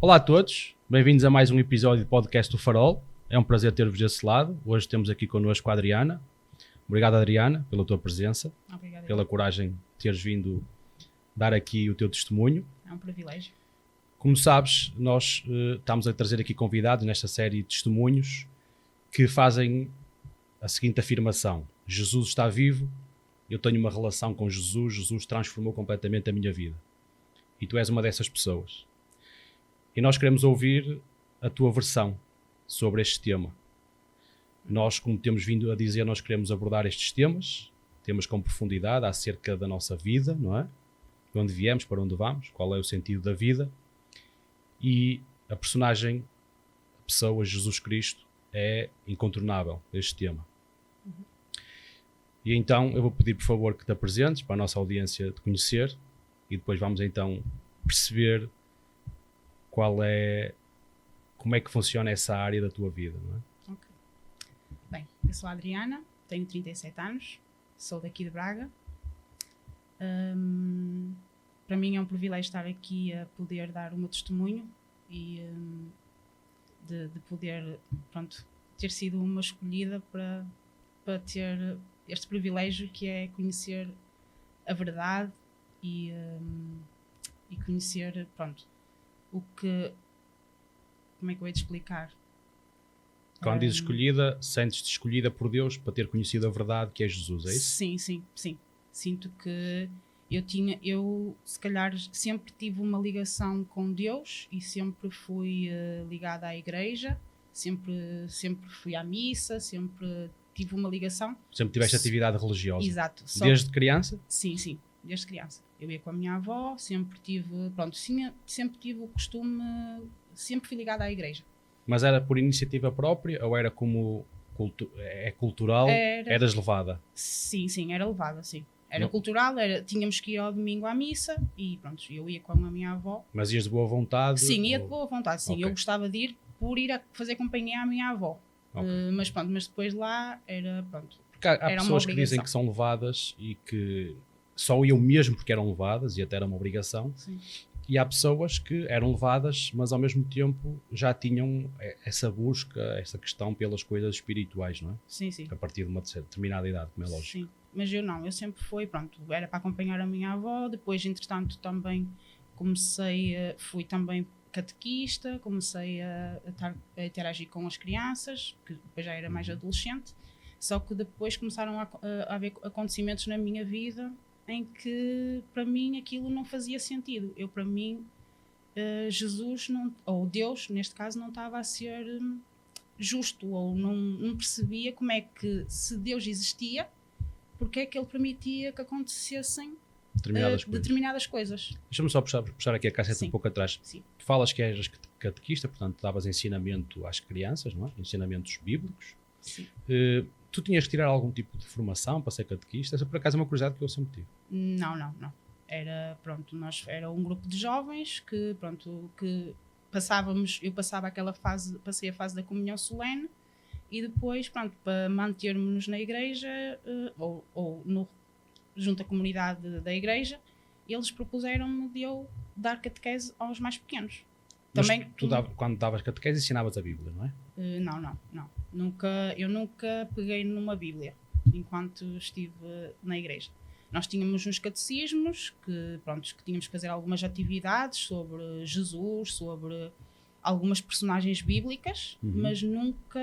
Olá a todos, bem-vindos a mais um episódio do podcast do Farol. É um prazer ter-vos desse lado. Hoje temos aqui connosco a Adriana. Obrigado, Adriana, pela tua presença. Obrigada. Pela coragem de teres vindo dar aqui o teu testemunho. É um privilégio. Como sabes, nós estamos a trazer aqui convidados nesta série de testemunhos que fazem a seguinte afirmação: Jesus está vivo, eu tenho uma relação com Jesus, Jesus transformou completamente a minha vida. E tu és uma dessas pessoas. E nós queremos ouvir a tua versão sobre este tema. Nós, como temos vindo a dizer, nós queremos abordar estes temas com profundidade acerca da nossa vida, não é? De onde viemos, para onde vamos, qual é o sentido da vida. E a personagem, a pessoa, Jesus Cristo, é incontornável este tema. E então eu vou pedir, por favor, que te apresentes para a nossa audiência te conhecer e depois vamos então perceber como é que funciona essa área da tua vida, não é? Ok. Bem, eu sou a Adriana, tenho 37 anos, sou daqui de Braga. Para mim é um privilégio estar aqui a poder dar o meu testemunho e de poder, ter sido uma escolhida para ter este privilégio que é conhecer a verdade e conhecer, o que... Como é que eu hei de explicar? Quando dizes escolhida, sentes-te escolhida por Deus para ter conhecido a verdade que é Jesus, é isso? Sim. Sinto que eu se calhar sempre tive uma ligação com Deus e sempre fui ligada à igreja, sempre fui à missa, sempre tive uma ligação. Sempre tiveste atividade religiosa? Exato. Desde criança? Sim, desde criança. Eu ia com a minha avó, sempre tive o costume, sempre fui ligada à igreja. Mas era por iniciativa própria ou era como cultural? Eras levada? Sim, era levada, sim. Era Não. Cultural, tínhamos que ir ao domingo à missa e pronto, eu ia com a minha avó. Mas ias de boa vontade? Sim, ia de boa vontade, sim. Okay. Eu gostava de ir por ir a fazer companhia à minha avó. Okay. Mas depois lá era, Porque há pessoas que dizem que são levadas e que só iam mesmo porque eram levadas e até era uma obrigação. Sim. E há pessoas que eram levadas, mas ao mesmo tempo já tinham essa busca, essa questão pelas coisas espirituais, não é? Sim. A partir de uma determinada idade, como é lógico. Sim, mas eu sempre fui, era para acompanhar a minha avó. Depois, entretanto, também fui também catequista, comecei a interagir com as crianças, que depois já era mais adolescente. Só que depois começaram a haver acontecimentos na minha vida em que para mim aquilo não fazia sentido. Para mim, Jesus, ou Deus, neste caso, não estava a ser justo, ou não percebia como é que, se Deus existia, porque é que ele permitia que acontecessem determinadas coisas. Deixa-me só puxar aqui a casseta um pouco atrás. Sim. Tu falas que eras catequista, portanto davas ensinamento às crianças, não é? Ensinamentos bíblicos. Sim. Tu tinhas que tirar algum tipo de formação para ser catequista? Essa, por acaso, é uma curiosidade que eu sempre tive. Não. Era um grupo de jovens que eu passava aquela fase, passei a fase da comunhão solene e depois, para mantermos-nos na igreja junto à comunidade da igreja, eles propuseram-me de eu dar catequese aos mais pequenos. Mas também, quando davas catequese, ensinavas a Bíblia, não é? Não. Eu nunca peguei numa Bíblia enquanto estive na igreja. Nós tínhamos uns catecismos que tínhamos que fazer algumas atividades sobre Jesus, sobre algumas personagens bíblicas, mas nunca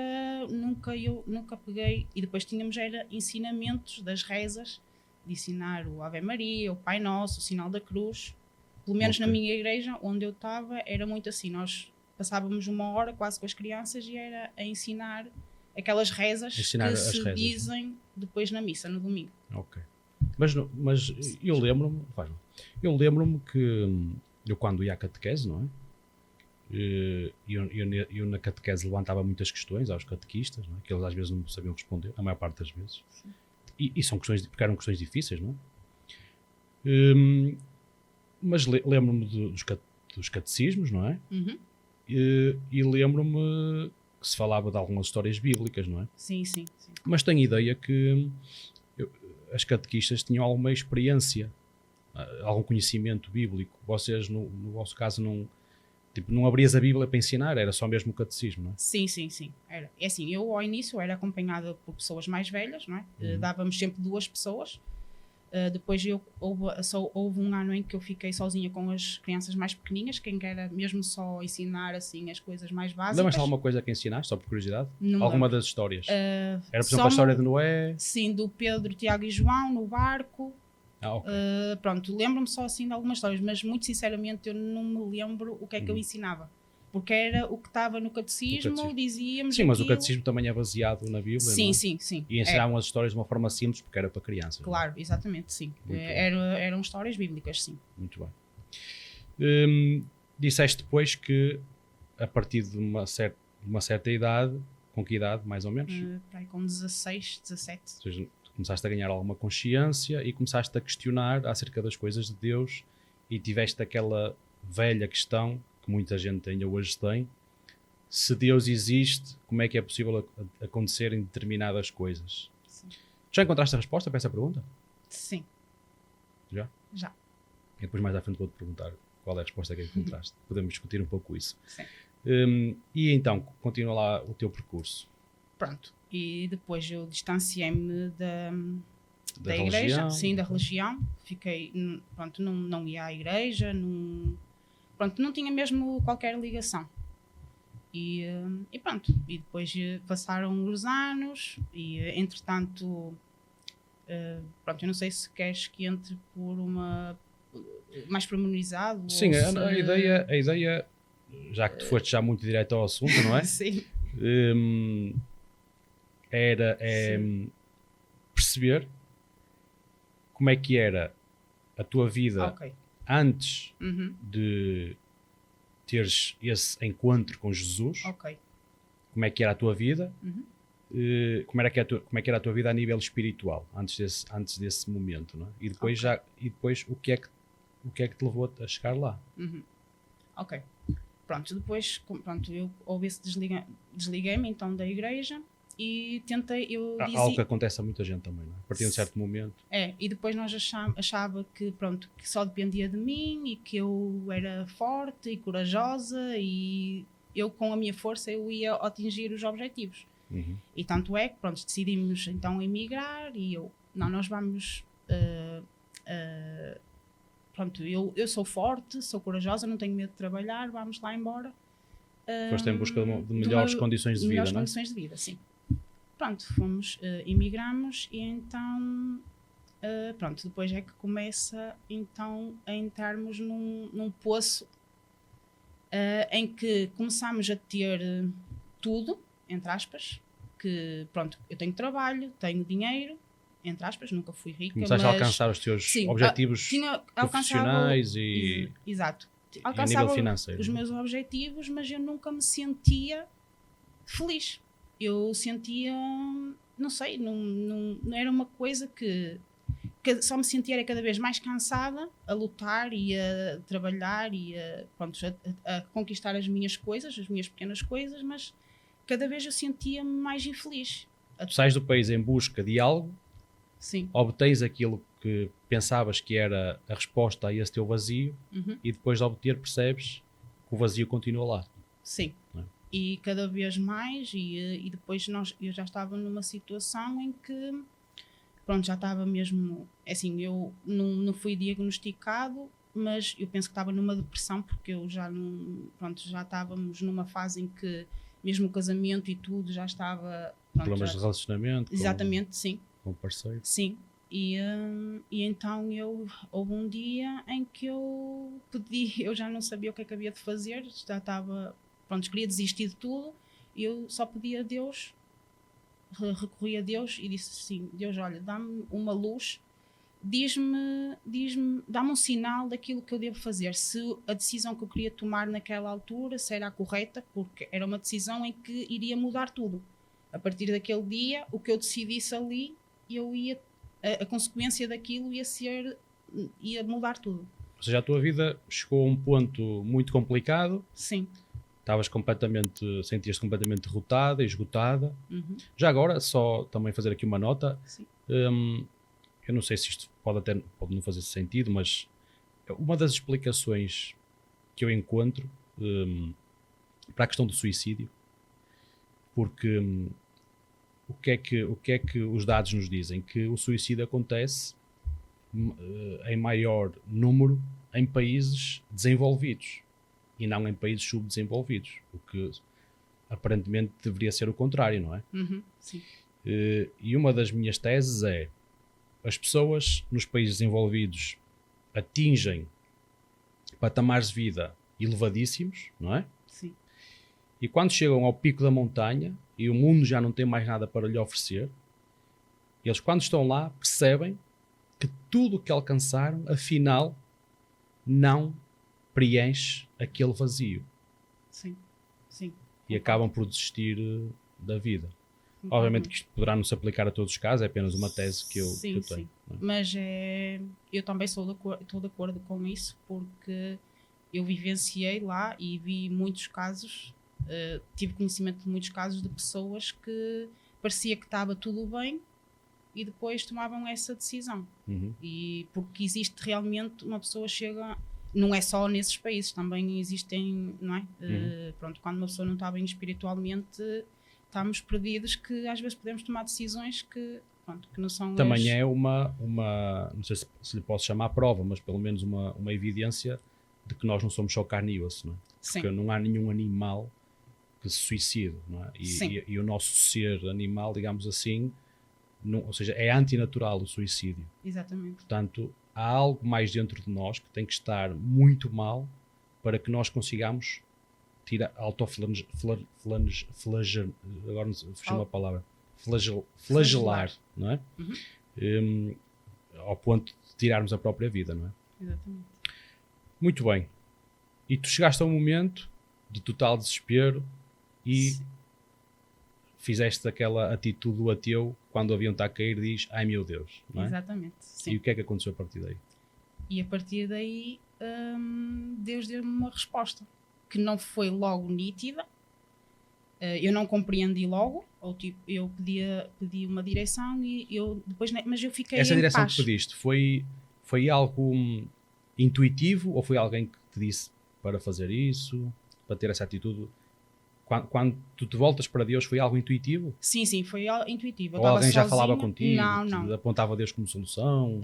peguei. E depois tínhamos ensinamentos das rezas, de ensinar o Ave Maria, o Pai Nosso, o Sinal da Cruz. Pelo menos na minha igreja, onde eu estava, era muito assim. Nós passávamos uma hora quase com as crianças e era a ensinar aquelas rezas dizem depois na missa, no domingo. Ok. Mas eu lembro-me que eu quando ia à catequese, não é? Eu na catequese levantava muitas questões aos catequistas, não é? Que eles às vezes não sabiam responder, a maior parte das vezes. E são questões, porque eram questões difíceis, não é? Mas lembro-me dos catecismos, não é? E lembro-me que se falava de algumas histórias bíblicas, não é? Sim. Mas tenho ideia que as catequistas tinham alguma experiência, algum conhecimento bíblico. Vocês, no vosso caso, não Tipo, não abrias a Bíblia para ensinar, era só mesmo o catecismo, não é? Sim, sim, sim. Era. É assim, eu ao início era acompanhada por pessoas mais velhas, não é? Dávamos sempre 2 pessoas. Depois houve um ano em que eu fiquei sozinha com as crianças mais pequeninhas, quem quer mesmo só ensinar assim as coisas mais básicas. Lembras-te de alguma coisa que ensinaste, só por curiosidade? Não Alguma lembro. das histórias? Era, por Só exemplo, a história de Noé? Sim, do Pedro, Tiago e João no barco. Ok. Pronto, lembro-me só assim de algumas histórias, mas muito sinceramente eu não me lembro o que é que eu ensinava. Porque era o que estava no catecismo, dizíamos. Sim, mas o aquilo. catecismo também é baseado na Bíblia, Sim, não é? sim, sim. E ensinavam as histórias de uma forma simples porque era para crianças. Claro, exatamente, sim. Eram histórias bíblicas, sim. Muito bem. Disseste depois que a partir de uma certa idade, com que idade, mais ou menos? Para aí com 16, 17. Ou seja, começaste a ganhar alguma consciência e começaste a questionar acerca das coisas de Deus e tiveste aquela velha questão que muita gente ainda hoje tem: se Deus existe, como é que é possível acontecerem determinadas coisas? Sim. Já encontraste a resposta para essa pergunta? Sim. Já? Já. E depois mais à frente vou-te perguntar qual é a resposta que encontraste. Podemos discutir um pouco isso. Sim. E então, continua lá o teu percurso. Pronto. E depois eu distanciei-me da igreja, religião? sim, da religião. Fiquei, pronto, não ia à igreja, não tinha mesmo qualquer ligação. E pronto, e depois passaram os anos e entretanto, pronto, eu não sei se queres que entre por uma mais pormenorizado. Sim, a ideia, já que tu foste já muito direto ao assunto, não é? Sim. Era perceber como é que era a tua vida antes de teres esse encontro com Jesus. Como é que era a tua vida? Como é que era a tua vida a nível espiritual antes desse momento, não é? E depois o que é que te levou a chegar lá? Ok. Pronto, depois eu houve esse desliguei-me então da igreja e tentei, Algo que acontece a muita gente também, não é? A partir de um certo momento. E depois nós achava que só dependia de mim e que eu era forte e corajosa e eu com a minha força eu ia atingir os objetivos. E tanto é que decidimos então emigrar e nós vamos eu sou forte, sou corajosa, não tenho medo de trabalhar, vamos lá embora. Foste em busca de melhores condições de vida, melhores não é? Condições de vida, sim. Pronto, fomos, emigramos e então, depois é que começa então a entrarmos num poço em que começamos a ter tudo, entre aspas, que eu tenho trabalho, tenho dinheiro, entre aspas, nunca fui rica. Começaste a alcançar os teus objetivos profissionais exato. A nível financeiro. Os meus objetivos, mas eu nunca me sentia feliz. Eu sentia, não sei, não era uma coisa que só me sentia cada vez mais cansada a lutar e a trabalhar e a conquistar as minhas coisas, as minhas pequenas coisas, mas cada vez eu sentia-me mais infeliz. Tu sais do país em busca de algo, sim, obtens aquilo que pensavas que era a resposta a esse teu vazio e depois de obter percebes que o vazio continua lá. Sim. Não é? E cada vez mais e depois eu já estava numa situação em que já estava mesmo, assim, eu não fui diagnosticado, mas eu penso que estava numa depressão porque eu já já estávamos numa fase em que mesmo o casamento e tudo já estava... Problemas de relacionamento. Exatamente, sim. Com o parceiro. Sim. E então houve um dia em que eu pedi, eu já não sabia o que é que havia de fazer, já estava, queria desistir de tudo, e eu só pedi a Deus, recorri a Deus e disse assim: Deus, olha, dá-me uma luz, dá-me um sinal daquilo que eu devo fazer, se a decisão que eu queria tomar naquela altura se era a correta, porque era uma decisão em que iria mudar tudo. A partir daquele dia, o que eu decidisse ali, a consequência daquilo ia mudar tudo. Ou seja, a tua vida chegou a um ponto muito complicado. Sim. Sentias-te completamente derrotada e esgotada. Já agora, só também fazer aqui uma nota. Eu não sei se isto pode não fazer sentido, mas uma das explicações que eu encontro para a questão do suicídio, porque o que é que os dados nos dizem? Que o suicídio acontece em maior número em países desenvolvidos e não em países subdesenvolvidos, o que aparentemente deveria ser o contrário, não é? Sim. E uma das minhas teses é: as pessoas nos países desenvolvidos atingem patamares de vida elevadíssimos, não é? Sim. E quando chegam ao pico da montanha e o mundo já não tem mais nada para lhe oferecer, eles, quando estão lá, percebem que tudo o que alcançaram, afinal, não preenche aquele vazio. Sim. Sim. E acabam por desistir da vida. Obviamente que isto poderá não se aplicar a todos os casos, é apenas uma tese que eu tenho. Sim. Mas eu também estou de acordo com isso, porque eu vivenciei lá e vi muitos casos, tive conhecimento de muitos casos de pessoas que parecia que estava tudo bem e depois tomavam essa decisão. E porque existe realmente, uma pessoa chega, não é só nesses países, também existem, não é? Pronto, quando uma pessoa não está bem espiritualmente, estamos perdidos, que às vezes podemos tomar decisões que, pronto, que não são... Também é uma, não sei se lhe posso chamar prova, mas pelo menos uma evidência de que nós não somos só carne e osso, não é? Porque não há nenhum animal que se suicide, não é? E o nosso ser animal, digamos assim, ou seja, é antinatural o suicídio. Exatamente. Portanto, há algo mais dentro de nós que tem que estar muito mal para que nós consigamos tirar agora fugiu uma palavra, flagelar, não é? Ao ponto de tirarmos a própria vida, não é? Exatamente. Muito bem. E tu chegaste a um momento de total desespero e fizeste aquela atitude do ateu quando o avião está a cair, diz: ai meu Deus, não é? Exatamente. Sim. E o que é que aconteceu a partir daí? E a partir daí Deus deu-me uma resposta que não foi logo nítida. Eu não compreendi logo, ou tipo, eu pedi uma direção e eu depois, mas eu fiquei essa em direção paz. que pediste foi algo intuitivo ou foi alguém que te disse para fazer isso, para ter essa atitude? Quando tu te voltas para Deus, foi algo intuitivo? Sim, foi intuitivo. Ou alguém já falava contigo? Não. Apontava a Deus como solução?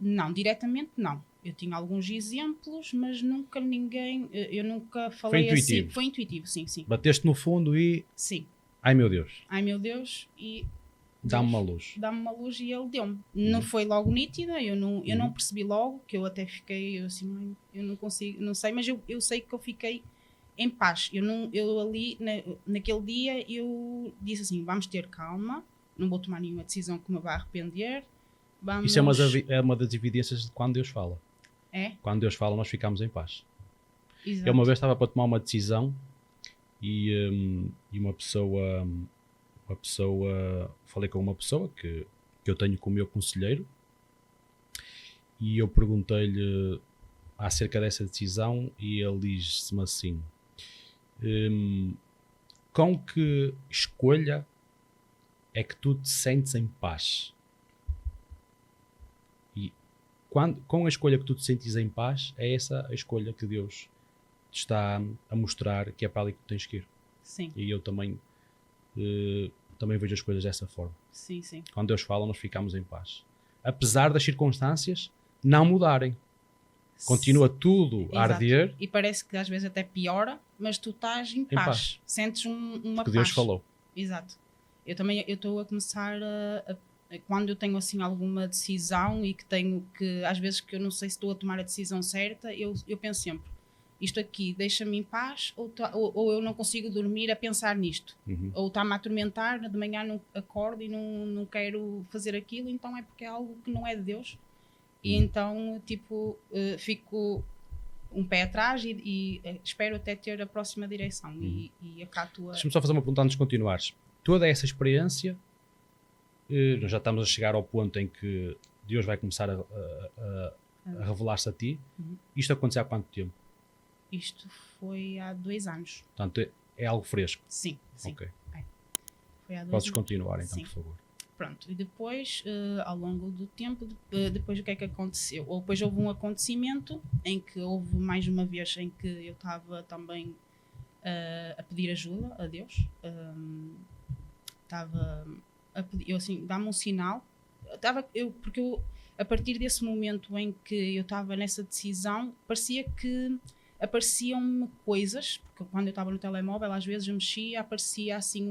Não, diretamente não. Eu tinha alguns exemplos, mas nunca ninguém... Eu nunca falei foi intuitivo. assim. Foi intuitivo, sim. Bateste no fundo e... Sim. Ai meu Deus. Ai meu Deus, e... Dá-me uma luz. Dá-me uma luz e ele deu-me. Não foi logo nítida, eu não percebi logo, que eu até fiquei assim, eu não consigo, não sei, mas eu sei que eu fiquei em paz. Eu ali, naquele dia, eu disse assim, vamos ter calma, não vou tomar nenhuma decisão que me vá arrepender. Isso é uma das evidências de quando Deus fala. É? Quando Deus fala, nós ficamos em paz. Exato. Eu uma vez estava para tomar uma decisão e uma pessoa, falei com uma pessoa que eu tenho como meu conselheiro e eu perguntei-lhe acerca dessa decisão e ele disse-me assim: com que escolha é que tu te sentes em paz? E com a escolha que tu te sentes em paz, é essa a escolha que Deus te está a mostrar que é para ali que tu tens que ir. Sim. E eu também vejo as coisas dessa forma. Sim. Quando Deus fala, nós ficamos em paz. Apesar das circunstâncias não mudarem. Continua tudo a arder. E parece que às vezes até piora, mas tu estás em paz. Sentes uma paz. Que Deus falou. Exato. Eu estou a começar quando eu tenho assim alguma decisão e que tenho que, às vezes que eu não sei se estou a tomar a decisão certa, eu penso sempre, isto aqui deixa-me em paz ou eu não consigo dormir a pensar nisto. Ou está-me a atormentar, de manhã não acordo e não quero fazer aquilo, então é porque é algo que não é de Deus. E então, tipo, fico um pé atrás e espero até ter a próxima direção e acato a... Deixa-me só fazer uma pergunta antes de continuares. Toda essa experiência, nós já estamos a chegar ao ponto em que Deus vai começar a revelar-se a ti. Isto aconteceu há quanto tempo? Isto foi há 2 anos. Portanto, é algo fresco? Sim. Ok. Foi há 2 Podes anos. continuar então, Sim. por favor. Pronto, e depois, ao longo do tempo, depois o que é que aconteceu? Ou depois houve um acontecimento em que houve mais uma vez em que eu estava também a pedir ajuda a Deus. Estava a pedir, eu assim, dá-me um sinal. Porque eu, a partir desse momento em que eu estava nessa decisão, parecia que apareciam-me coisas, porque quando eu estava no telemóvel, às vezes eu mexia, aparecia assim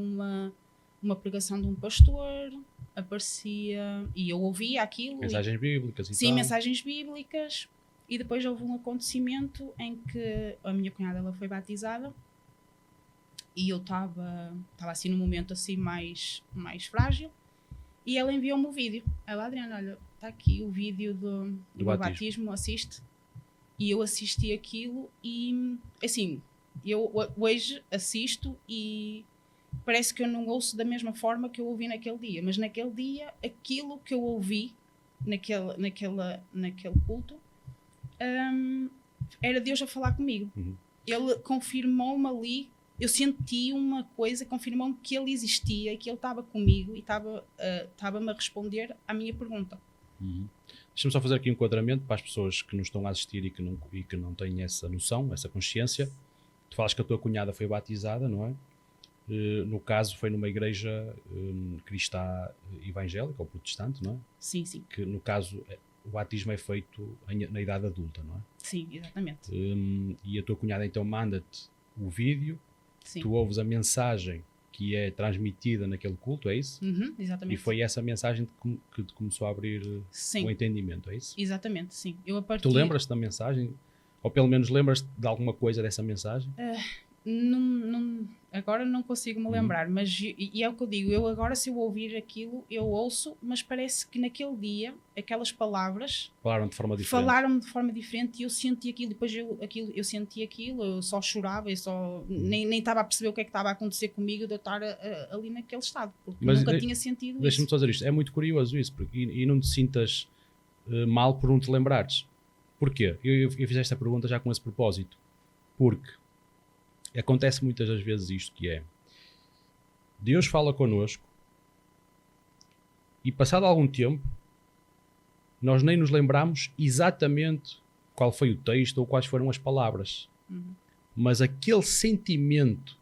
uma pregação de um pastor, aparecia, e eu ouvia aquilo. Mensagens bíblicas e sim, tal. mensagens bíblicas, e depois houve um acontecimento em que a minha cunhada ela foi batizada, e eu estava assim num momento assim mais frágil, e ela enviou-me o vídeo. Ela, Adriana, olha, está aqui o vídeo do meu batismo, assiste. E eu assisti aquilo e, assim, eu hoje assisto e parece que eu não ouço da mesma forma que eu ouvi naquele dia. Mas naquele dia, aquilo que eu ouvi naquele culto, era Deus a falar comigo. Uhum. Ele confirmou-me ali, eu senti uma coisa, confirmou-me que ele existia e que ele estava comigo e estava-me a responder à minha pergunta. Uhum. Deixa-me só fazer aqui um enquadramento para as pessoas que nos estão a assistir e que não têm essa noção, essa consciência. Tu falas que a tua cunhada foi batizada, não é? No caso foi numa igreja cristã evangélica ou protestante, não é? Sim, sim. Que no caso o batismo é feito na idade adulta, não é? Sim, exatamente. E a tua cunhada então manda-te o vídeo, sim. Tu ouves a mensagem que é transmitida naquele culto, é isso? Uhum, exatamente. E foi essa mensagem que te começou a abrir sim. o entendimento, é isso? Exatamente, sim. Tu lembras-te da mensagem? Ou pelo menos lembras-te de alguma coisa dessa mensagem? Agora não consigo me lembrar, mas e é o que eu digo, eu agora se eu ouvir aquilo, eu ouço, mas parece que naquele dia, aquelas palavras falaram de forma diferente e eu senti aquilo, depois eu senti aquilo, eu só chorava, eu só nem estava a perceber o que é que estava a acontecer comigo de eu estar ali naquele estado, porque mas nunca tinha sentido isso. Deixa-me só dizer isto, é muito curioso isso, e não te sintas mal por não te lembrares. Porquê? Eu fiz esta pergunta já com esse propósito, porque acontece muitas das vezes isto, que é Deus fala connosco e passado algum tempo nós nem nos lembramos exatamente qual foi o texto ou quais foram as palavras, mas aquele sentimento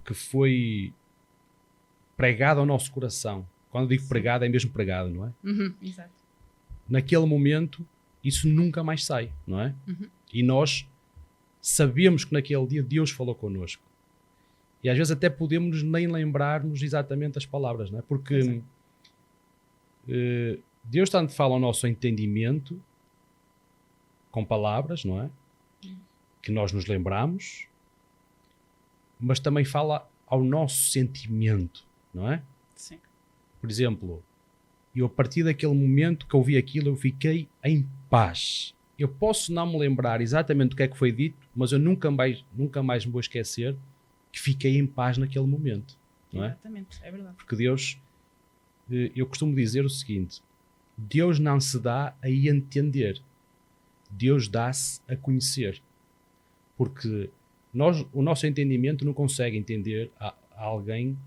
que foi pregado ao nosso coração, quando digo pregado é mesmo pregado, não é? Exato. Naquele momento isso nunca mais sai, não é? E nós sabemos que naquele dia Deus falou connosco. E às vezes até podemos nem lembrar-nos exatamente as palavras, não é? Porque Deus tanto fala ao nosso entendimento com palavras, não é? Que nós nos lembramos, mas também fala ao nosso sentimento, não é? Sim. Por exemplo, eu a partir daquele momento que eu vi aquilo, eu fiquei em paz. Eu posso não me lembrar exatamente o que é que foi dito, mas eu nunca mais me vou esquecer que fiquei em paz naquele momento, não é? Exatamente, é verdade. Porque Deus, eu costumo dizer o seguinte, Deus não se dá a entender, Deus dá-se a conhecer. Porque o nosso entendimento não consegue entender a alguém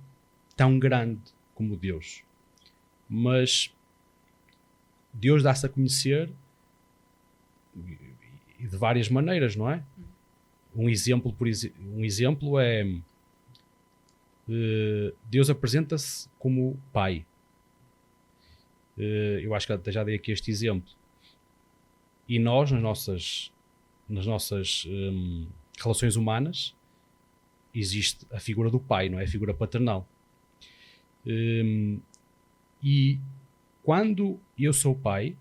tão grande como Deus. Mas Deus dá-se a conhecer de várias maneiras, não é? Um exemplo é Deus apresenta-se como Pai. Eu acho que até já dei aqui este exemplo. E nós, nas nossas relações humanas, existe a figura do pai, não é? A figura paternal. E quando eu sou pai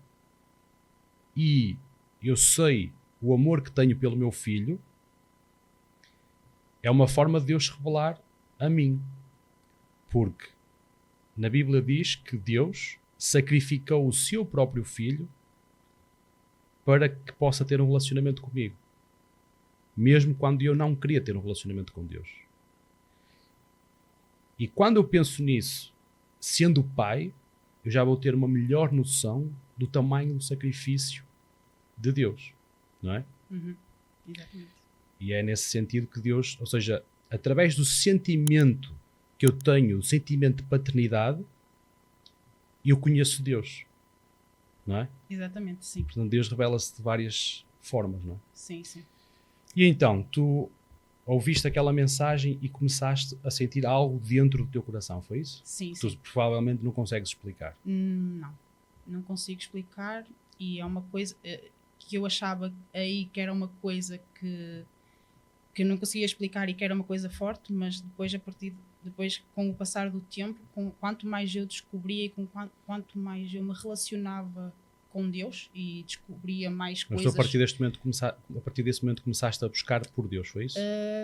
e eu sei o amor que tenho pelo meu filho, é uma forma de Deus se revelar a mim. Porque na Bíblia diz que Deus sacrificou o seu próprio filho para que possa ter um relacionamento comigo. Mesmo quando eu não queria ter um relacionamento com Deus. E quando eu penso nisso, sendo pai, eu já vou ter uma melhor noção do tamanho do sacrifício de Deus. Não é? Exatamente. E é nesse sentido que Deus, ou seja, através do sentimento que eu tenho o sentimento de paternidade e eu conheço Deus, não é? Exatamente, sim. Portanto, Deus revela-se de várias formas, não é? Sim, sim. E então, tu ouviste aquela mensagem e começaste a sentir algo dentro do teu coração, foi isso? Sim, Tu sim. provavelmente não consegues explicar. Não consigo explicar, e é uma coisa que eu achava aí que era uma coisa que eu não conseguia explicar e que era uma coisa forte, mas depois com o passar do tempo, quanto mais eu descobria e quanto mais eu me relacionava com Deus e descobria mais Mas coisas. tu a partir desse momento começaste a buscar por Deus, foi isso?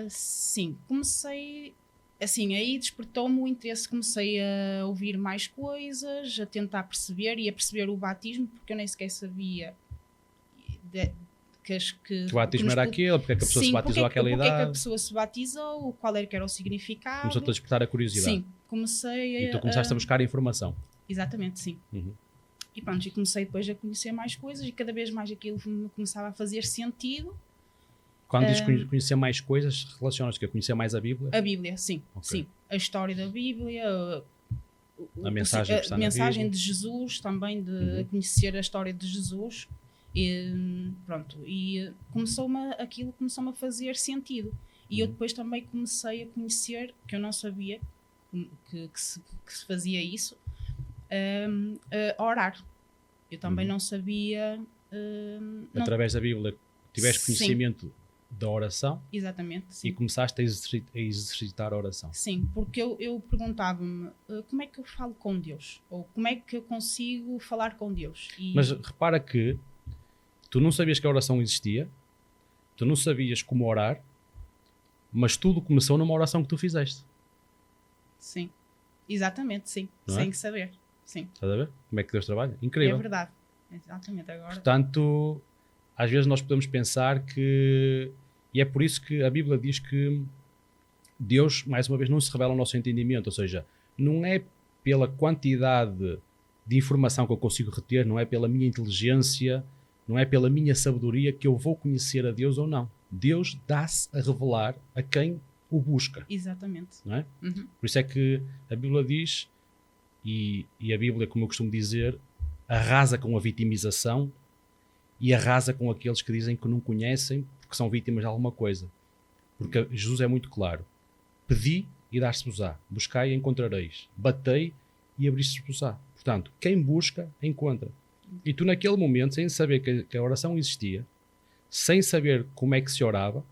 Sim, comecei assim, aí despertou-me o interesse, comecei a ouvir mais coisas, a tentar perceber e a perceber o batismo, porque eu nem sequer sabia que o batismo era aquele, porque é que a pessoa se batizou àquela idade? Porque é que a pessoa se batizou, qual era que era o significado. Começou-te a despertar a curiosidade. Sim, comecei E tu começaste a buscar informação. Exatamente, sim. Uhum. E pronto, e comecei depois a conhecer mais coisas e cada vez mais aquilo me começava a fazer sentido. Quando dizes conhecer mais coisas, relacionas-te a conhecer mais a Bíblia? A Bíblia, sim. Okay. Sim. A história da Bíblia, a mensagem, que está a mensagem na de Jesus, também de conhecer a história de Jesus. E pronto, e aquilo começou-me a fazer sentido. E eu depois também comecei a conhecer, que eu não sabia que se fazia isso, a orar. Eu também não sabia. Através da Bíblia, tiveste conhecimento da oração. Exatamente, sim. E começaste a exercitar a oração. Sim, porque eu perguntava-me como é que eu falo com Deus? Ou como é que eu consigo falar com Deus? Mas repara que tu não sabias que a oração existia, tu não sabias como orar, mas tudo começou numa oração que tu fizeste. Sim, exatamente, sim. Não sem é? saber. Sim. Estás a ver? Como é que Deus trabalha? Incrível. É verdade. Exatamente. Agora. Portanto, às vezes nós podemos pensar que... E é por isso que a Bíblia diz que Deus, mais uma vez, não se revela ao nosso entendimento. Ou seja, não é pela quantidade de informação que eu consigo reter, não é pela minha inteligência, não é pela minha sabedoria que eu vou conhecer a Deus ou não. Deus dá-se a revelar a quem o busca. Exatamente. Não é? Uhum. Por isso é que a Bíblia diz, e a Bíblia, como eu costumo dizer, arrasa com a vitimização e arrasa com aqueles que dizem que não conhecem porque são vítimas de alguma coisa. Porque Jesus é muito claro. Pedi e dar-se-vos-á. Buscai e encontrareis. Batei e abrir-se-vos-á. Portanto, quem busca, encontra. E tu naquele momento, sem saber que a oração existia, sem saber como é que se orava,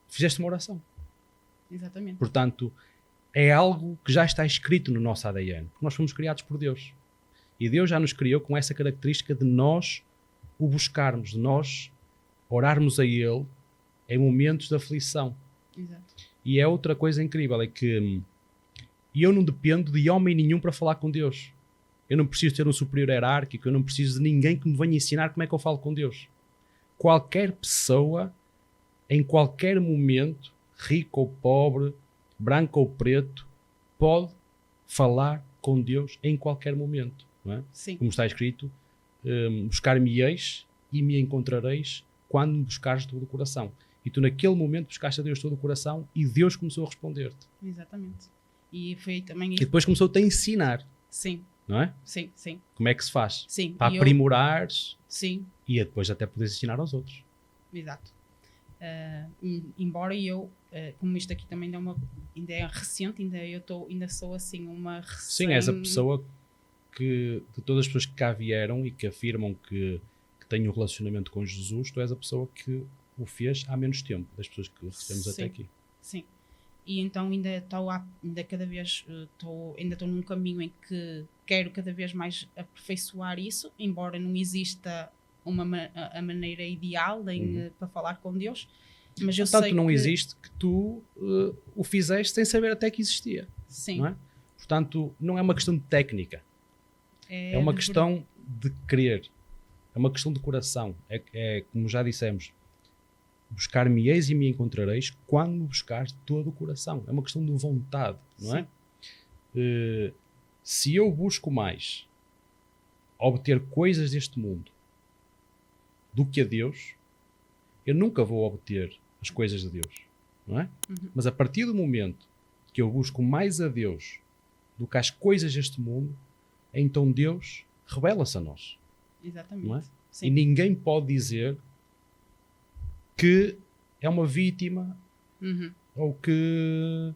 fizeste uma oração. Exatamente. Portanto, é algo que já está escrito no nosso ADN. Porque nós fomos criados por Deus. E Deus já nos criou com essa característica de nós o buscarmos, de nós orarmos a Ele em momentos de aflição. Exato. E é outra coisa incrível, é que eu não dependo de homem nenhum para falar com Deus. Eu não preciso ter um superior hierárquico, eu não preciso de ninguém que me venha ensinar como é que eu falo com Deus. Qualquer pessoa, em qualquer momento, rico ou pobre, branco ou preto, pode falar com Deus em qualquer momento. Não é? Sim. Como está escrito, buscar-me-eis e me encontrareis quando me buscares de todo o coração. E tu naquele momento buscaste a Deus de todo o coração e Deus começou a responder-te. Exatamente. E foi também... E depois começou-te a ensinar. Sim. Não é? Sim, sim. Como é que se faz? Sim. Para aprimorares. Sim. E depois até poderes ensinar aos outros. Exato. Embora eu, como isto aqui também ainda é recente, ainda sou assim uma recém... Sim, és a pessoa que, de todas as pessoas que cá vieram e que afirmam que têm um relacionamento com Jesus, tu és a pessoa que o fez há menos tempo, das pessoas que recebemos até aqui. Sim. E então ainda cada vez estou num caminho em que quero cada vez mais aperfeiçoar isso, embora não exista a maneira ideal para falar com Deus, mas eu sei não que... existe que tu o fizeste sem saber até que existia. Sim. Não é? Portanto, não é uma questão de técnica. É uma questão de querer. É uma questão de coração. É como já dissemos, buscar-me-eis e me encontrareis quando me buscares de todo o coração. É uma questão de vontade, não é? Se eu busco mais obter coisas deste mundo do que a Deus, eu nunca vou obter as coisas de Deus. não é? Mas a partir do momento que eu busco mais a Deus do que as coisas deste mundo, então Deus revela-se a nós. Exatamente. Não é? Sim. E ninguém pode dizer que é uma vítima ou que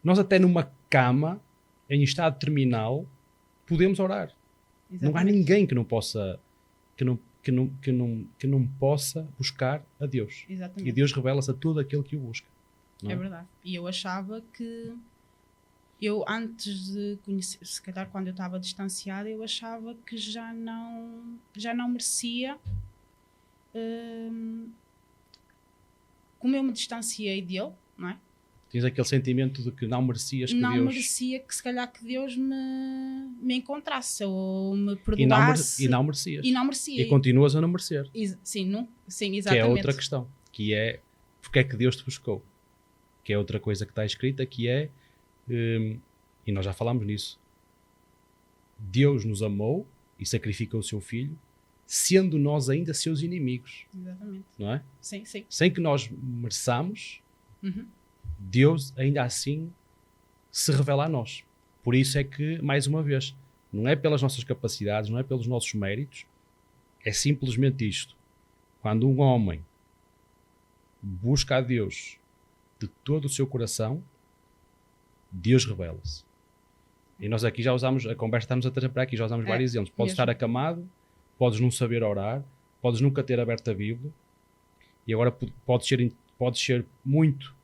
nós até numa cama, em estado terminal, podemos orar. Exatamente. Não há ninguém que não possa que não possa buscar a Deus. Exatamente. E Deus revela-se a todo aquele que o busca. Não É verdade. E eu achava que eu, antes de conhecer, se calhar quando eu estava distanciada, eu achava que já não merecia. Como eu me distanciei dele, não é? Tens aquele sentimento de que não merecias que não Deus... merecia que se calhar que Deus me encontrasse ou me perdoasse. E não merecias. E não merecia. E continuas a não merecer. Sim, exatamente. Que é outra questão. Que é porque é que Deus te buscou. Que é outra coisa que está escrita, que é, e nós já falámos nisso, Deus nos amou e sacrificou o seu Filho, sendo nós ainda seus inimigos. Exatamente. Não é? Sim. Sem que nós mereçamos, Deus ainda assim se revela a nós. Por isso é que, mais uma vez, não é pelas nossas capacidades, não é pelos nossos méritos, é simplesmente isto. Quando um homem busca a Deus de todo o seu coração, Deus revela-se. E nós aqui já usamos, a conversa estamos a trazer para aqui, já usamos vários exemplos. Podes estar acamado, podes não saber orar, podes nunca ter aberto a Bíblia, e agora podes ser muito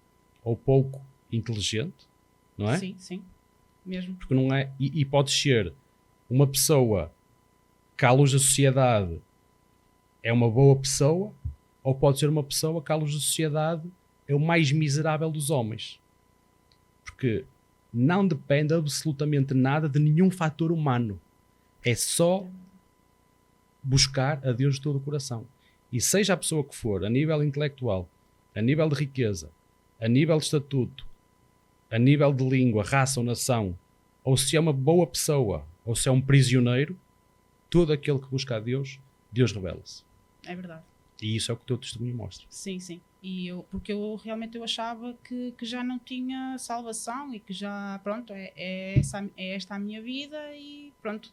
ou pouco inteligente, não é? Sim, mesmo. Porque não é, e podes ser uma pessoa que à luz da sociedade é uma boa pessoa, ou pode ser uma pessoa que à luz da sociedade é o mais miserável dos homens. Porque não depende absolutamente nada de nenhum fator humano. É só buscar a Deus de todo o coração. E seja a pessoa que for, a nível intelectual, a nível de riqueza, a nível de estatuto, a nível de língua, raça ou nação, ou se é uma boa pessoa, ou se é um prisioneiro, todo aquele que busca a Deus, Deus revela-se. É verdade. E isso é o que o teu testemunho mostra. Sim. Porque eu realmente achava que já não tinha salvação e que já, pronto, é esta a minha vida e pronto.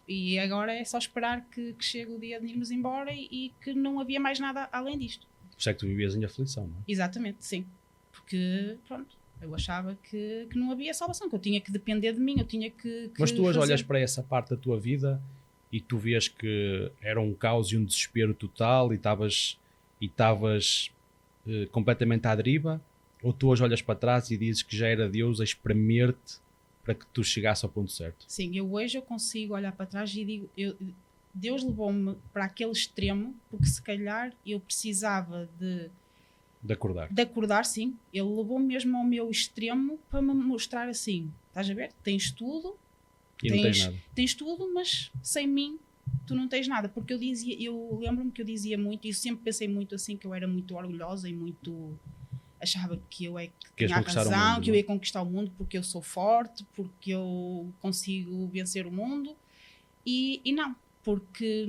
E agora é só esperar que chegue o dia de irmos embora e que não havia mais nada além disto. Por isso é que tu vivias em aflição, não é? Exatamente, sim. Porque, pronto, eu achava que não havia salvação, que eu tinha que depender de mim, eu tinha que Mas tu hoje fazer. olhas para essa parte da tua vida e tu vês que era um caos e um desespero total e estavas completamente à deriva, ou tu hoje olhas para trás e dizes que já era Deus a espremer-te para que tu chegasse ao ponto certo? Sim, hoje eu consigo olhar para trás e digo, Deus levou-me para aquele extremo porque se calhar eu precisava de acordar. De acordar, sim. Ele levou-me mesmo ao meu extremo para me mostrar assim, estás a ver? Tens tudo, e não tens nada. Tens tudo, mas sem mim tu não tens nada. Porque eu lembro-me que eu dizia muito, e sempre pensei muito assim, que eu era muito orgulhosa e muito... Achava que eu é que tinha a razão, que eu ia conquistar o mundo porque eu sou forte, porque eu consigo vencer o mundo. E não, porque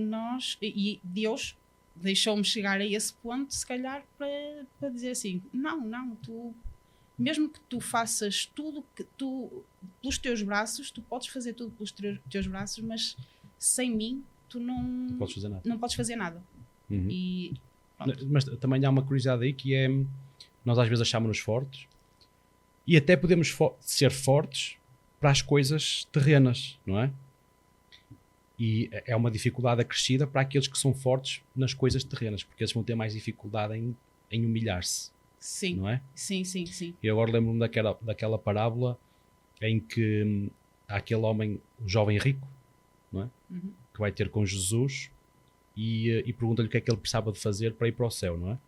Deus deixou-me chegar a esse ponto, se calhar, para dizer assim, não, tu... Mesmo que tu faças tudo que pelos teus braços, tu podes fazer tudo pelos teus braços, mas sem mim tu não podes fazer nada. Não podes fazer nada. E, mas também há uma curiosidade aí que é, nós às vezes achamos-nos fortes e até podemos ser fortes para as coisas terrenas, não é? E é uma dificuldade acrescida para aqueles que são fortes nas coisas terrenas, porque eles vão ter mais dificuldade em humilhar-se. Sim, não é? Sim. E agora lembro-me daquela parábola em que há aquele homem, um jovem rico, não é? Que vai ter com Jesus e pergunta-lhe o que é que ele precisava de fazer para ir para o céu, não é?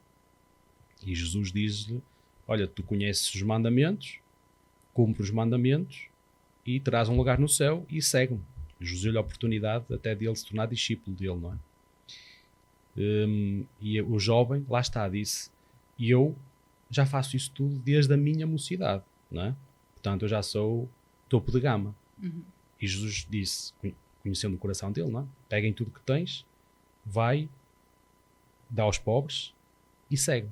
E Jesus diz-lhe, olha, tu conheces os mandamentos, cumpre os mandamentos e terás um lugar no céu e segue-me. Jesus deu-lhe a oportunidade até dele se tornar discípulo dele, não é? E o jovem, lá está, disse, e eu já faço isso tudo desde a minha mocidade, não é? Portanto, eu já sou topo de gama. E Jesus disse, conhecendo o coração dele, não é? Peguem tudo que tens, vai, dá aos pobres e segue.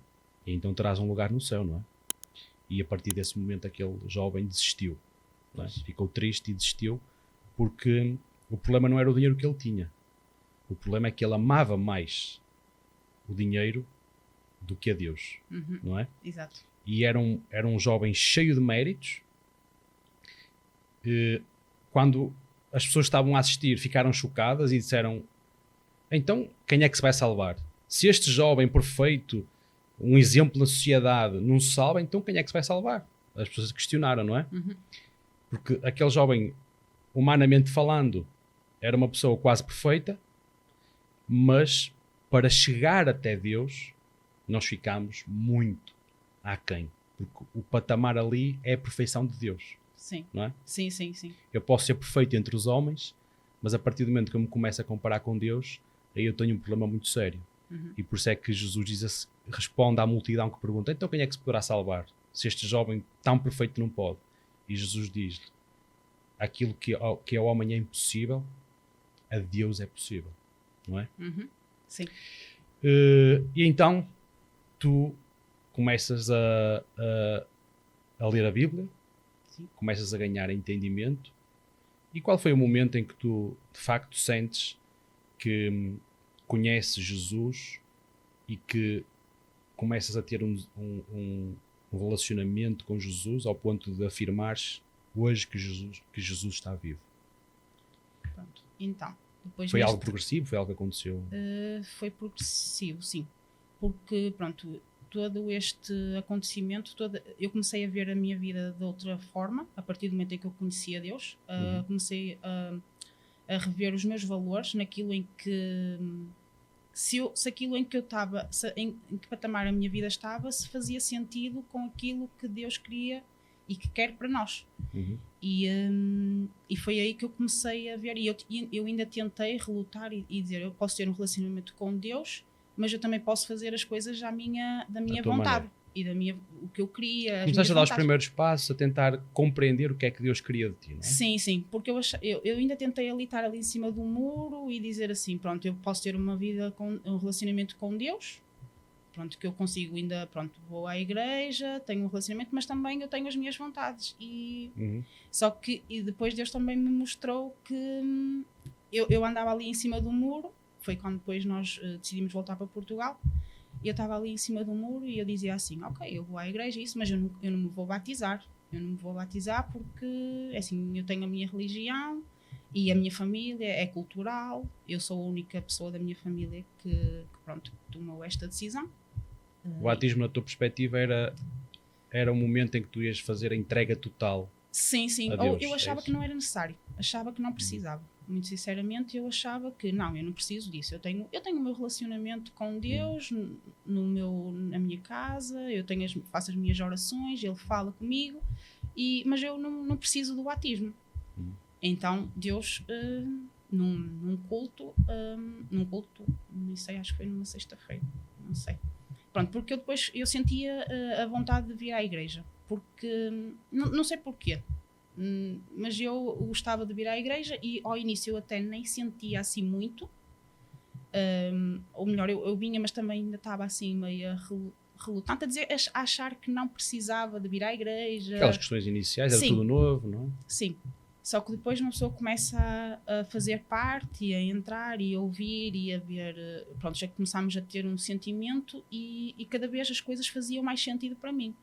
e então terás um lugar no céu, não é? E a partir desse momento aquele jovem desistiu, não é? Ficou triste e desistiu, porque o problema não era o dinheiro que ele tinha. O problema é que ele amava mais o dinheiro do que a Deus, não é? Exato. E era um jovem cheio de méritos. Quando as pessoas estavam a assistir, ficaram chocadas e disseram: então, quem é que se vai salvar? Se este jovem perfeito, um exemplo na sociedade, não se salva, então quem é que se vai salvar? As pessoas questionaram, não é? Porque aquele jovem, humanamente falando, era uma pessoa quase perfeita, mas para chegar até Deus, nós ficamos muito aquém. Porque o patamar ali é a perfeição de Deus. Sim. Não é? Sim. Eu posso ser perfeito entre os homens, mas a partir do momento que eu me começo a comparar com Deus, aí eu tenho um problema muito sério. E por isso é que Jesus diz, responde à multidão que pergunta: então quem é que se poderá salvar? Se este jovem tão perfeito não pode. E Jesus diz: aquilo que ao homem é impossível, a Deus é possível. Não é? Sim. E então tu começas a ler a Bíblia, Sim. começas a ganhar entendimento. E qual foi o momento em que tu de facto sentes que conheces Jesus e que começas a ter um relacionamento com Jesus ao ponto de afirmares hoje que Jesus está vivo? Pronto. Então, depois foi algo progressivo? Foi algo que aconteceu? Foi progressivo, sim. Porque, pronto, todo este acontecimento, eu comecei a ver a minha vida de outra forma, a partir do momento em que eu conhecia Deus. Comecei a rever os meus valores naquilo em que... Se aquilo em que eu estava, em que patamar a minha vida estava, se fazia sentido com aquilo que Deus queria e que quer para nós. E foi aí que eu comecei a ver, e eu ainda tentei relutar e dizer: eu posso ter um relacionamento com Deus, mas eu também posso fazer as coisas da minha vontade maneira. O que eu queria. Começaste a dar os primeiros passos, a tentar compreender o que é que Deus queria de ti, não é? Sim, porque eu ainda tentei estar ali em cima do muro e dizer assim: pronto, eu posso ter uma vida, um relacionamento com Deus, pronto, que eu consigo ainda, pronto, vou à igreja, tenho um relacionamento, mas também eu tenho as minhas vontades. Só que depois Deus também me mostrou que eu andava ali em cima do muro. Foi quando depois nós decidimos voltar para Portugal. Eu estava ali em cima do muro e eu dizia assim: ok, eu vou à igreja, mas eu não me vou batizar. Eu não me vou batizar porque, assim, eu tenho a minha religião e a minha família é cultural. Eu sou a única pessoa da minha família que pronto, tomou esta decisão. O batismo, na tua perspectiva, era o momento em que tu ias fazer a entrega total. Sim. A Deus, eu achava que não era necessário. Achava que não precisava. Muito sinceramente, eu achava que não, eu não preciso disso. Eu tenho o meu relacionamento com Deus na minha casa, faço as minhas orações, Ele fala comigo, mas eu não preciso do batismo. Então, Deus, num culto, não sei, acho que foi numa sexta-feira, não sei. Pronto, porque eu sentia a vontade de vir à igreja, porque, não sei porquê. Mas eu gostava de vir à igreja e ao início eu até nem sentia assim muito, ou melhor, eu vinha, mas também ainda estava assim meio relutante a achar que não precisava de vir à igreja. Aquelas questões iniciais, era tudo novo, não é? Sim, só que depois uma pessoa começa a fazer parte e a entrar e a ouvir e a ver, pronto, já começámos a ter um sentimento e cada vez as coisas faziam mais sentido para mim.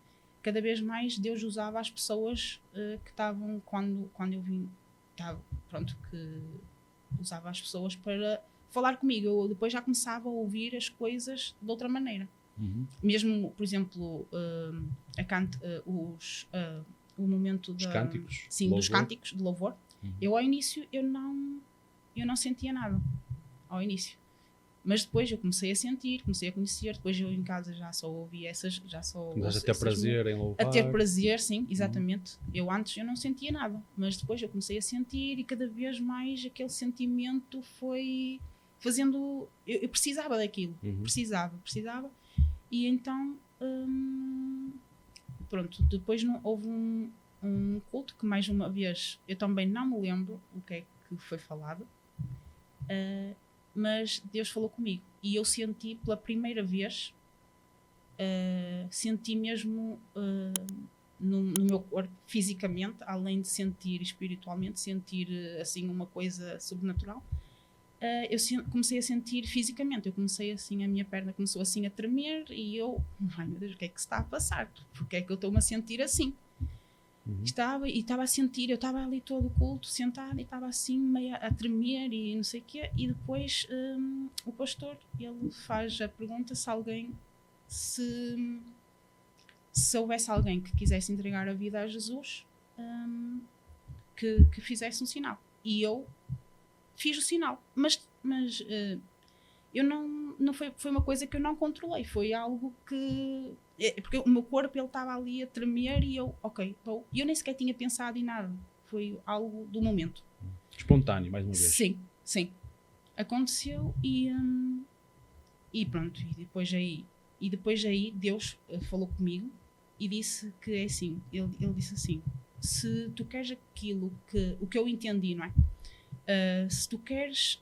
Cada vez mais Deus usava as pessoas que estavam, quando eu vim, que usava as pessoas para falar comigo. Eu depois já começava a ouvir as coisas de outra maneira. Mesmo, por exemplo, o momento dos cânticos, dos cânticos de louvor. Eu ao início eu não sentia nada ao início. Mas depois eu comecei a sentir, comecei a conhecer, depois eu em casa já só ouvi essas, Mas a ter prazer em louvar. A ter prazer, sim, exatamente. Antes eu não sentia nada, mas depois eu comecei a sentir e cada vez mais aquele sentimento foi fazendo... Eu precisava daquilo, precisava. E então, pronto, depois houve um culto que mais uma vez, eu também não me lembro o que é que foi falado, mas Deus falou comigo e eu senti pela primeira vez senti mesmo no meu corpo, fisicamente, além de sentir espiritualmente, sentir assim uma coisa sobrenatural. Comecei a sentir fisicamente, eu comecei assim, a minha perna começou assim a tremer e eu, ai meu Deus, o que é que se está a passar? Porque é que eu estou-me a sentir assim? Estava a sentir, eu estava ali todo o culto, sentada, e estava assim meio a tremer e não sei o quê, e depois o pastor, ele faz a pergunta se houvesse alguém que quisesse entregar a vida a Jesus, que fizesse um sinal. E eu fiz o sinal, mas eu não foi uma coisa que eu não controlei, foi algo que porque o meu corpo ele estava ali a tremer e eu, ok, vou. E eu nem sequer tinha pensado em nada, foi algo do momento, Espontâneo, mais uma vez. Sim, aconteceu e pronto, e depois aí Deus falou comigo e disse que é assim, ele disse assim: se tu queres o que eu entendi, não é? Se tu queres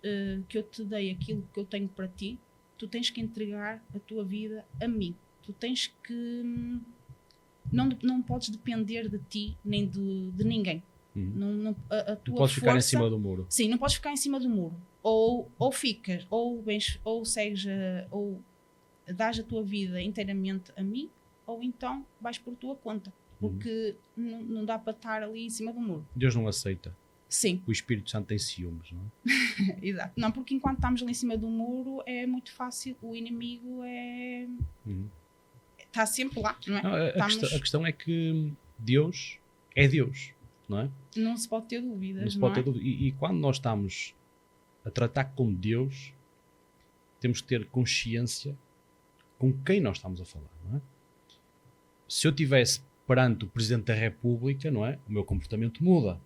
que eu te dei aquilo que eu tenho para ti, tu tens que entregar a tua vida a mim. Tu tens que... Não podes depender de ti nem de ninguém. Não tua podes ficar em força, cima do muro. Sim, não podes ficar em cima do muro. Ou ficas, ou segues, ou dás a tua vida inteiramente a mim, ou então vais por tua conta. Porque não dá para estar ali em cima do muro. Deus não aceita. Sim. O Espírito Santo tem ciúmes, não é? Exato. Não, porque enquanto estamos ali em cima do muro é muito fácil, o inimigo está sempre lá, não é? Não, a questão é que Deus é Deus, não é? Não se pode ter dúvidas, não se pode ter dúvidas. E quando nós estamos a tratar com Deus, temos que ter consciência com quem nós estamos a falar, não é? Se eu estivesse perante o Presidente da República, não é? O meu comportamento muda.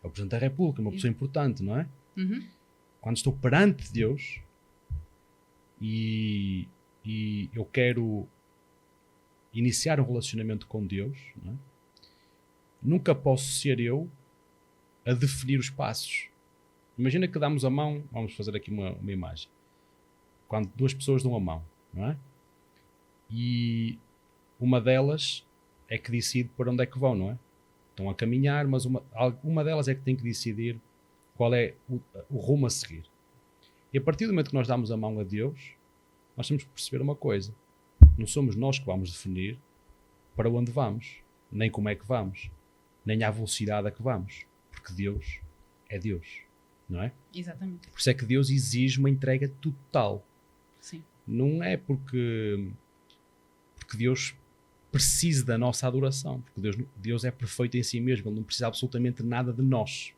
É o Presidente da República, uma pessoa importante, não é? Quando estou perante Deus e eu quero iniciar um relacionamento com Deus, não é? Nunca posso ser eu a definir os passos. Imagina que damos a mão, vamos fazer aqui uma imagem. Quando duas pessoas dão a mão, não é? E uma delas é que decide para onde é que vão, não é? Estão a caminhar, mas uma delas é que tem que decidir qual é o rumo a seguir. E a partir do momento que nós damos a mão a Deus, nós temos que perceber uma coisa. Não somos nós que vamos definir para onde vamos, nem como é que vamos, nem à velocidade a que vamos. Porque Deus é Deus, não é? Exatamente. Por isso é que Deus exige uma entrega total. Sim. Não é porque Deus precisa da nossa adoração, porque Deus é perfeito em si mesmo, Ele não precisa absolutamente nada de nós.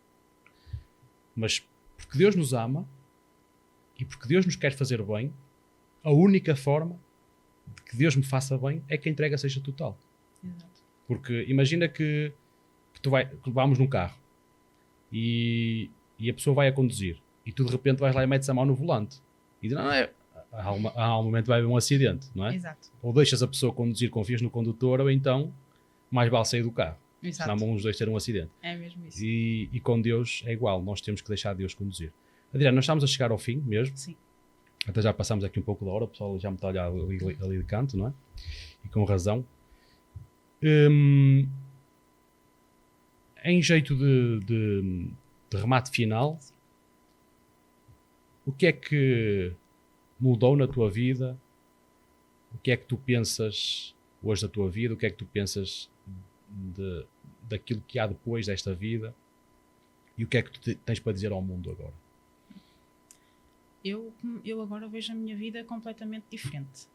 Mas porque Deus nos ama e porque Deus nos quer fazer bem, a única forma de que Deus me faça bem é que a entrega seja total. Exato. Porque imagina que vamos num carro e a pessoa vai a conduzir e tu de repente vais lá e metes a mão no volante e diz, há um momento vai haver um acidente, não é? Exato. Ou deixas a pessoa conduzir, confias no condutor, ou então mais vale sair do carro. Exato. Senão vão os dois ter um acidente. É mesmo isso. E com Deus é igual, nós temos que deixar Deus conduzir. Adriana, nós estamos a chegar ao fim mesmo. Sim. Até já passamos aqui um pouco da hora, o pessoal já me está a olhar ali de canto, não é? E com razão. Em jeito de remate final, o que é que mudou na tua vida? O que é que tu pensas hoje da tua vida? O que é que tu pensas daquilo que há depois desta vida? E o que é que tu tens para dizer ao mundo agora? Eu agora vejo a minha vida completamente diferente.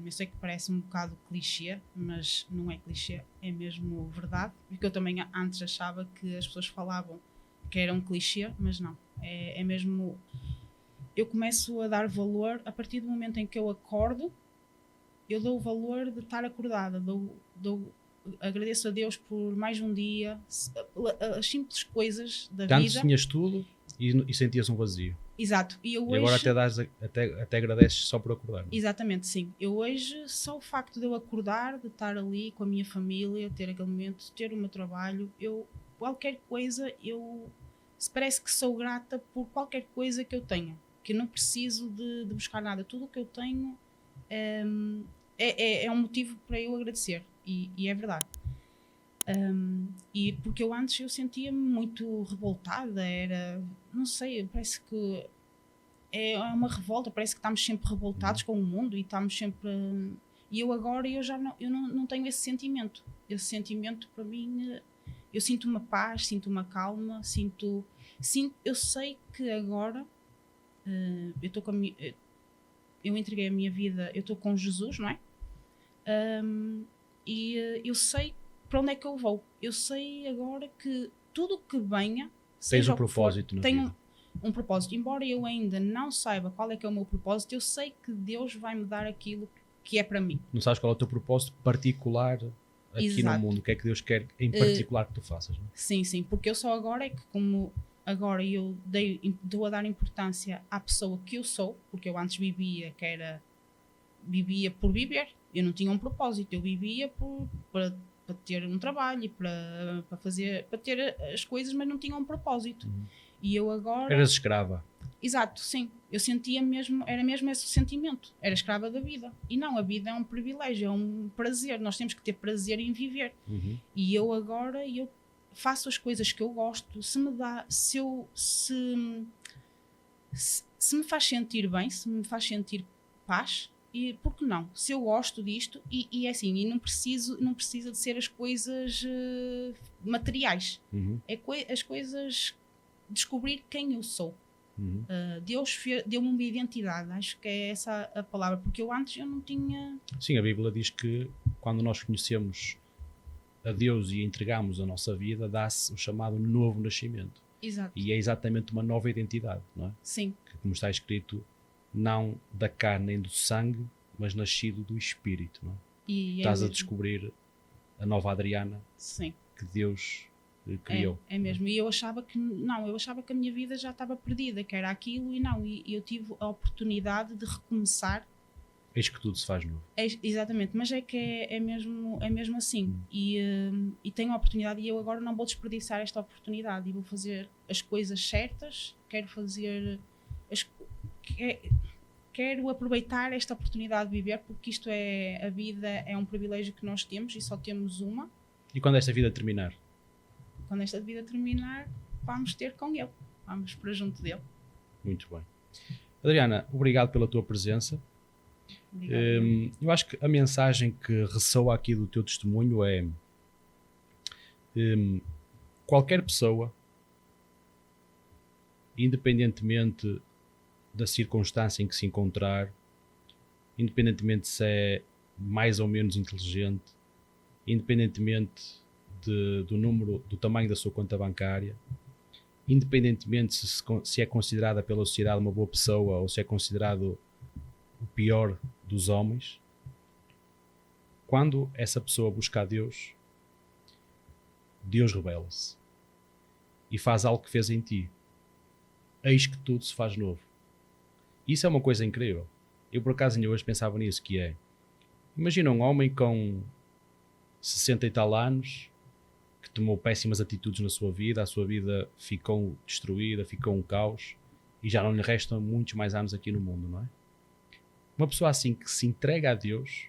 Eu sei que parece um bocado clichê, mas não é clichê, é mesmo verdade. Porque eu também antes achava que as pessoas falavam que era um clichê, mas não. É mesmo... Eu começo a dar valor a partir do momento em que eu acordo. Eu dou o valor de estar acordada, agradeço a Deus por mais um dia, as simples coisas da vida. Antes tinhas tudo e sentias um vazio. Exato. E hoje, agora até agradeces só por acordar. Não? Exatamente, sim. Eu hoje, só o facto de eu acordar, de estar ali com a minha família, ter aquele momento, ter o meu trabalho, qualquer coisa, parece que sou grata por qualquer coisa que eu tenha. Que eu não preciso de buscar nada. Tudo o que eu tenho é um motivo para eu agradecer, e é verdade. E porque eu antes eu sentia-me muito revoltada, não sei, parece que é uma revolta, parece que estamos sempre revoltados com o mundo e estamos sempre. E eu agora eu não tenho esse sentimento. Esse sentimento para mim, eu sinto uma paz, sinto uma calma, eu sei que agora eu estou eu entreguei a minha vida, eu estou com Jesus, não é? E eu sei para onde é que eu vou. Eu sei agora que tudo o que venha, tens um propósito na vida. Um propósito. Embora eu ainda não saiba qual é que é o meu propósito, eu sei que Deus vai me dar aquilo que é para mim. Não sabes qual é o teu propósito particular aqui Exato. no mundo? O que é que Deus quer em particular que tu faças? Não é? Sim, porque eu só agora é que, como agora eu dou a dar importância à pessoa que eu sou, porque eu antes vivia por viver, eu não tinha um propósito, eu vivia para ter um trabalho e para ter as coisas, mas não tinha um propósito. E eu agora... Eras escrava. Exato, sim. Eu sentia mesmo, era mesmo esse sentimento. Era escrava da vida. E não, a vida é um privilégio, é um prazer. Nós temos que ter prazer em viver. E eu agora, eu faço as coisas que eu gosto. Se me faz sentir bem, se me faz sentir paz, e por que não? Se eu gosto disto, e é assim, e não precisa de ser as coisas materiais. As coisas... descobrir quem eu sou. Deus deu-me uma identidade, acho que é essa a palavra, porque eu antes eu não tinha... Sim, a Bíblia diz que quando nós conhecemos a Deus e entregamos a nossa vida, dá-se o chamado novo nascimento. Exato. E é exatamente uma nova identidade, não é? Sim. Que, como está escrito, não da carne nem do sangue, mas nascido do Espírito, não é? E estás a descobrir a nova Adriana. Sim. Que Deus criou. É mesmo. E eu achava que a minha vida já estava perdida, que era aquilo, e não. E eu tive a oportunidade de recomeçar. Eis que tudo se faz novo. Exatamente, mas é que é mesmo assim. E tenho a oportunidade, e eu agora não vou desperdiçar esta oportunidade, e vou fazer as coisas certas. Quero aproveitar esta oportunidade de viver, porque a vida é um privilégio que nós temos e só temos uma. E quando esta vida terminar? Quando esta vida terminar, vamos ter com ele. Vamos para junto dele. Muito bem. Adriana, obrigado pela tua presença. Eu acho que a mensagem que ressoa aqui do teu testemunho é qualquer pessoa, independentemente da circunstância em que se encontrar, independentemente se é mais ou menos inteligente, independentemente do tamanho da sua conta bancária, independentemente se é considerada pela sociedade uma boa pessoa ou se é considerado o pior dos homens, quando essa pessoa busca a Deus, Deus revela-se e faz algo que fez em ti. Eis que tudo se faz novo. Isso é uma coisa incrível. Eu por acaso ainda hoje pensava nisso, que é, imagina um homem com 60 e tal anos que tomou péssimas atitudes na sua vida, a sua vida ficou destruída, ficou um caos e já não lhe restam muitos mais anos aqui no mundo, não é? Uma pessoa assim que se entrega a Deus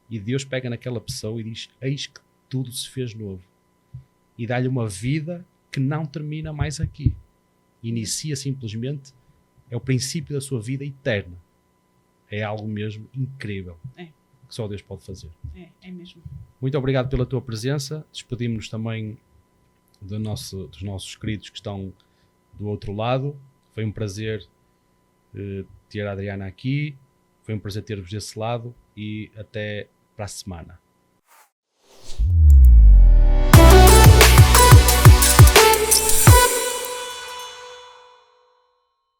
e Deus pega naquela pessoa e diz, eis que tudo se fez novo, e dá-lhe uma vida que não termina mais aqui, inicia simplesmente, é o princípio da sua vida eterna. É algo mesmo incrível que só Deus pode fazer. É mesmo. Muito obrigado pela tua presença. Despedimos-nos também dos nossos queridos que estão do outro lado. Foi um prazer ter a Adriana aqui. Foi um prazer ter-vos desse lado e até para a semana.